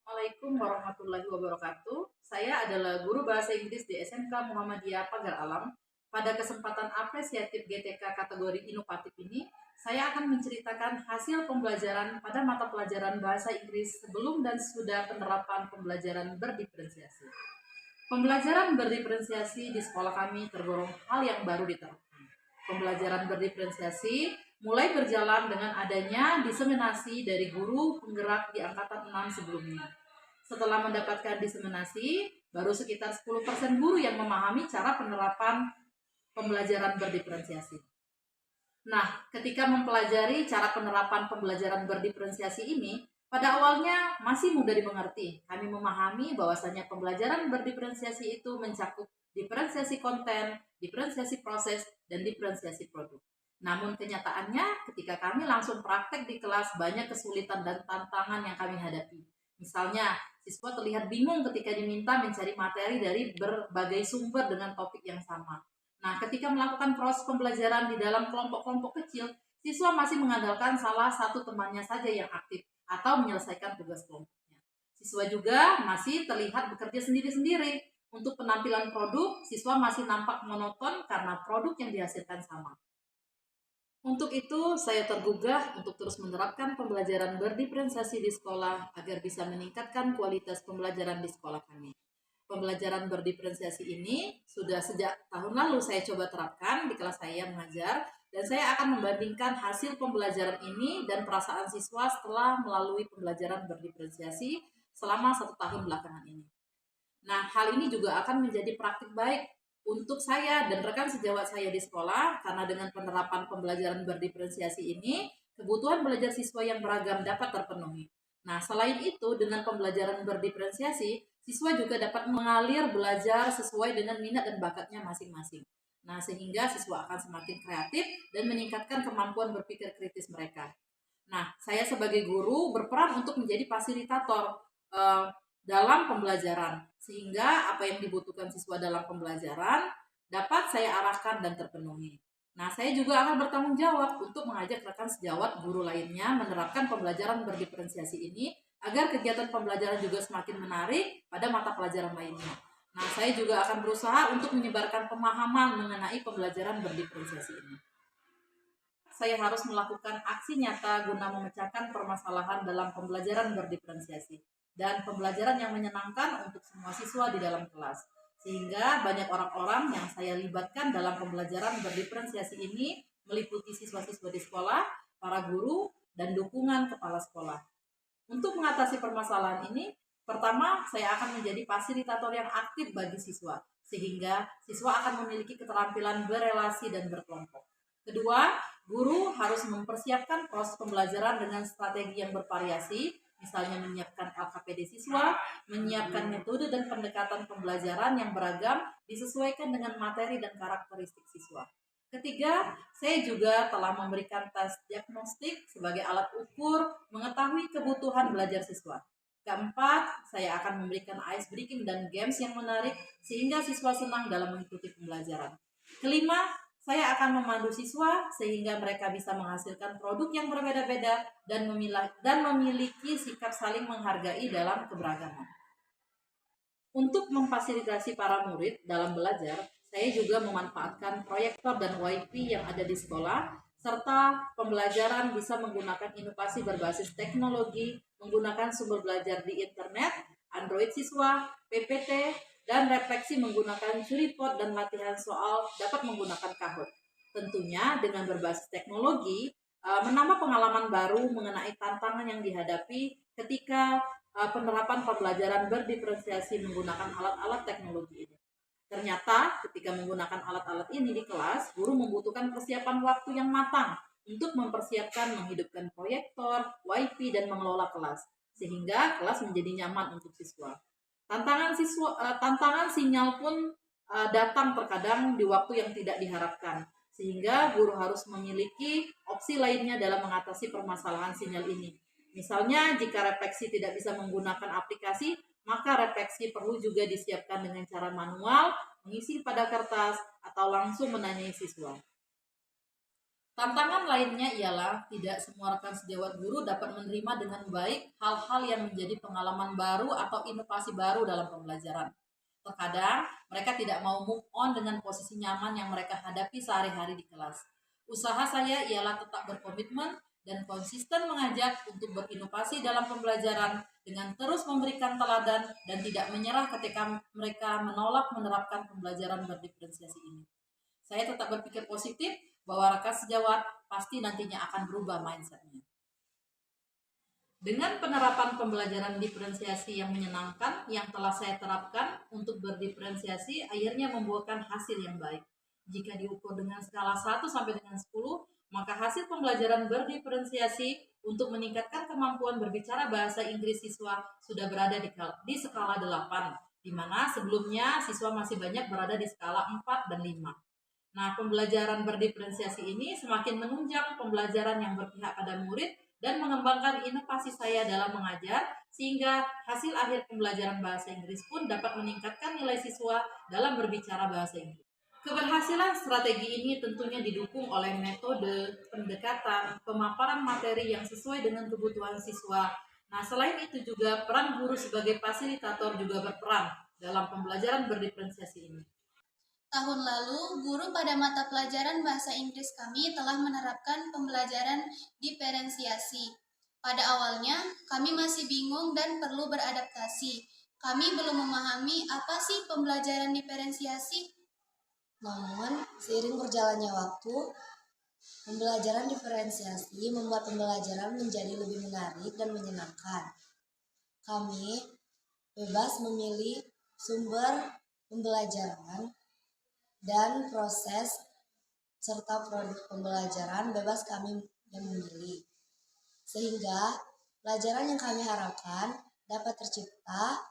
Assalamualaikum warahmatullahi wabarakatuh. Saya adalah guru bahasa Inggris di SMK Muhammadiyah Pagar Alam. Pada kesempatan apresiatif GTK kategori inovatif ini, saya akan menceritakan hasil pembelajaran pada mata pelajaran bahasa Inggris sebelum dan sudah penerapan pembelajaran berdiferensiasi. Pembelajaran berdiferensiasi di sekolah kami tergolong hal yang baru diterapkan. Pembelajaran berdiferensiasi mulai berjalan dengan adanya diseminasi dari guru penggerak di angkatan 6 sebelumnya. Setelah mendapatkan diseminasi, baru sekitar 10% guru yang memahami cara penerapan pembelajaran berdiferensiasi. Nah, ketika mempelajari cara penerapan pembelajaran berdiferensiasi ini, pada awalnya masih mudah dimengerti. Kami memahami bahwasanya pembelajaran berdiferensiasi itu mencakup diferensiasi konten, diferensiasi proses, dan diferensiasi produk. Namun kenyataannya ketika kami langsung praktek di kelas banyak kesulitan dan tantangan yang kami hadapi. Misalnya, siswa terlihat bingung ketika diminta mencari materi dari berbagai sumber dengan topik yang sama. Nah, ketika melakukan proses pembelajaran di dalam kelompok-kelompok kecil, siswa masih mengandalkan salah satu temannya saja yang aktif atau menyelesaikan tugas kelompoknya. Siswa juga masih terlihat bekerja sendiri-sendiri. Untuk penampilan produk, siswa masih nampak monoton karena produk yang dihasilkan sama. Untuk itu, saya tergugah untuk terus menerapkan pembelajaran berdiferensiasi di sekolah agar bisa meningkatkan kualitas pembelajaran di sekolah kami. Pembelajaran berdiferensiasi ini sudah sejak tahun lalu saya coba terapkan di kelas saya mengajar, dan saya akan membandingkan hasil pembelajaran ini dan perasaan siswa setelah melalui pembelajaran berdiferensiasi selama 1 tahun belakangan ini. Nah, hal ini juga akan menjadi praktik baik untuk saya dan rekan sejawat saya di sekolah, karena dengan penerapan pembelajaran berdiferensiasi ini, kebutuhan belajar siswa yang beragam dapat terpenuhi. Nah, selain itu, dengan pembelajaran berdiferensiasi, siswa juga dapat mengalir belajar sesuai dengan minat dan bakatnya masing-masing. Nah, sehingga siswa akan semakin kreatif dan meningkatkan kemampuan berpikir kritis mereka. Nah, saya sebagai guru berperan untuk menjadi fasilitator eh, dalam pembelajaran, sehingga apa yang dibutuhkan siswa dalam pembelajaran dapat saya arahkan dan terpenuhi. Nah, saya juga akan bertanggung jawab untuk mengajak rekan sejawat guru lainnya menerapkan pembelajaran berdiferensiasi ini agar kegiatan pembelajaran juga semakin menarik pada mata pelajaran lainnya. Nah, saya juga akan berusaha untuk menyebarkan pemahaman mengenai pembelajaran berdiferensiasi ini. Saya harus melakukan aksi nyata guna memecahkan permasalahan dalam pembelajaran berdiferensiasi dan pembelajaran yang menyenangkan untuk semua siswa di dalam kelas. Sehingga banyak orang-orang yang saya libatkan dalam pembelajaran berdiferensiasi ini meliputi siswa-siswa di sekolah, para guru, dan dukungan kepala sekolah. Untuk mengatasi permasalahan ini, pertama saya akan menjadi fasilitator yang aktif bagi siswa, sehingga siswa akan memiliki keterampilan berelasi dan berkelompok. Kedua, guru harus mempersiapkan proses pembelajaran dengan strategi yang bervariasi, misalnya menyiapkan LKPD siswa, menyiapkan metode dan pendekatan pembelajaran yang beragam disesuaikan dengan materi dan karakteristik siswa. Ketiga, saya juga telah memberikan tes diagnostik sebagai alat ukur mengetahui kebutuhan belajar siswa. Keempat, saya akan memberikan ice breaking dan games yang menarik sehingga siswa senang dalam mengikuti pembelajaran. Kelima, saya akan memandu siswa sehingga mereka bisa menghasilkan produk yang berbeda-beda dan memiliki sikap saling menghargai dalam keberagaman. Untuk memfasilitasi para murid dalam belajar, saya juga memanfaatkan proyektor dan WiFi yang ada di sekolah, serta pembelajaran bisa menggunakan inovasi berbasis teknologi, menggunakan sumber belajar di internet, Android siswa, PPT, dan refleksi menggunakan juripot dan latihan soal dapat menggunakan Kahoot. Tentunya dengan berbasis teknologi, menambah pengalaman baru mengenai tantangan yang dihadapi ketika penerapan pembelajaran berdiferensiasi menggunakan alat-alat teknologi ini. Ternyata ketika menggunakan alat-alat ini di kelas, guru membutuhkan persiapan waktu yang matang untuk mempersiapkan menghidupkan proyektor, WiFi, dan mengelola kelas, sehingga kelas menjadi nyaman untuk siswa. Tantangan sinyal pun datang terkadang di waktu yang tidak diharapkan, sehingga guru harus memiliki opsi lainnya dalam mengatasi permasalahan sinyal ini. Misalnya, jika refleksi tidak bisa menggunakan aplikasi, maka refleksi perlu juga disiapkan dengan cara manual, mengisi pada kertas, atau langsung menanyai siswa. Tantangan lainnya ialah tidak semua rekan sejawat guru dapat menerima dengan baik hal-hal yang menjadi pengalaman baru atau inovasi baru dalam pembelajaran. Terkadang mereka tidak mau move on dengan posisi nyaman yang mereka hadapi sehari-hari di kelas. Usaha saya ialah tetap berkomitmen dan konsisten mengajak untuk berinovasi dalam pembelajaran dengan terus memberikan teladan dan tidak menyerah ketika mereka menolak menerapkan pembelajaran berdiferensiasi ini. Saya tetap berpikir positif bahwa rekan sejawat pasti nantinya akan berubah mindsetnya. Dengan penerapan pembelajaran diferensiasi yang menyenangkan yang telah saya terapkan untuk berdiferensiasi akhirnya membuahkan hasil yang baik. Jika diukur dengan skala 1 sampai dengan 10, maka hasil pembelajaran berdiferensiasi untuk meningkatkan kemampuan berbicara bahasa Inggris siswa sudah berada di skala 8, di mana sebelumnya siswa masih banyak berada di skala 4 dan 5. Nah, pembelajaran berdiferensiasi ini semakin menunjang pembelajaran yang berpihak pada murid dan mengembangkan inovasi saya dalam mengajar, sehingga hasil akhir pembelajaran bahasa Inggris pun dapat meningkatkan nilai siswa dalam berbicara bahasa Inggris. Keberhasilan strategi ini tentunya didukung oleh metode, pendekatan, pemaparan materi yang sesuai dengan kebutuhan siswa. Nah, selain itu juga peran guru sebagai fasilitator juga berperan dalam pembelajaran berdiferensiasi ini. Tahun lalu, guru pada mata pelajaran bahasa Inggris kami telah menerapkan pembelajaran diferensiasi. Pada awalnya, kami masih bingung dan perlu beradaptasi. Kami belum memahami apa sih pembelajaran diferensiasi. Namun, seiring berjalannya waktu, pembelajaran diferensiasi membuat pembelajaran menjadi lebih menarik dan menyenangkan. Kami bebas memilih sumber pembelajaran dan proses serta produk pembelajaran bebas kami yang memilih. Sehingga pelajaran yang kami harapkan dapat tercipta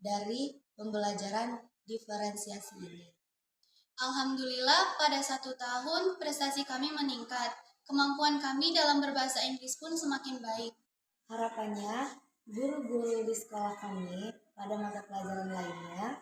dari pembelajaran diferensiasi ini. Alhamdulillah, pada 1 tahun prestasi kami meningkat. Kemampuan kami dalam berbahasa Inggris pun semakin baik. Harapannya, guru-guru di sekolah kami pada mata pelajaran lainnya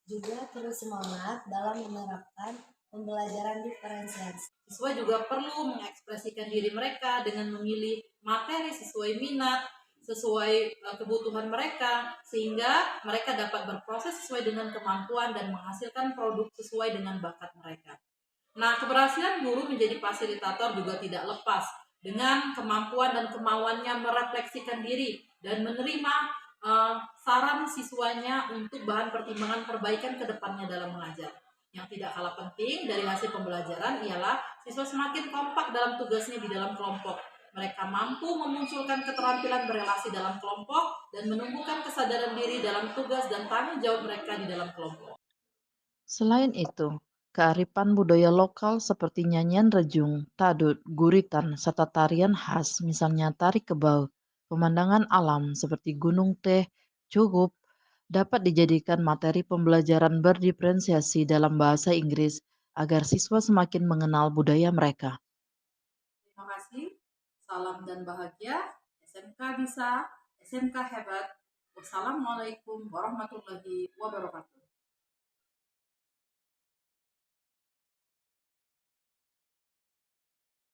juga terus semangat dalam menerapkan pembelajaran diferensiasi. Siswa juga perlu mengekspresikan diri mereka dengan memilih materi sesuai minat, sesuai kebutuhan mereka, sehingga mereka dapat berproses sesuai dengan kemampuan dan menghasilkan produk sesuai dengan bakat mereka. Nah, keberhasilan guru menjadi fasilitator juga tidak lepas dengan kemampuan dan kemauannya merefleksikan diri dan menerima saran siswanya untuk bahan pertimbangan perbaikan ke depannya dalam mengajar. Yang tidak kalah penting dari hasil pembelajaran ialah siswa semakin kompak dalam tugasnya di dalam kelompok. Mereka mampu memunculkan keterampilan berelasi dalam kelompok dan menumbuhkan kesadaran diri dalam tugas dan tanggung jawab mereka di dalam kelompok. Selain itu, kearifan budaya lokal seperti nyanyian rejung, tadut, guritan, serta tarian khas misalnya tari kebau, pemandangan alam seperti gunung teh, cukup dapat dijadikan materi pembelajaran berdiferensiasi dalam bahasa Inggris agar siswa semakin mengenal budaya mereka. Terima kasih. Salam dan bahagia. SMK bisa, SMK hebat. Wassalamualaikum warahmatullahi wabarakatuh.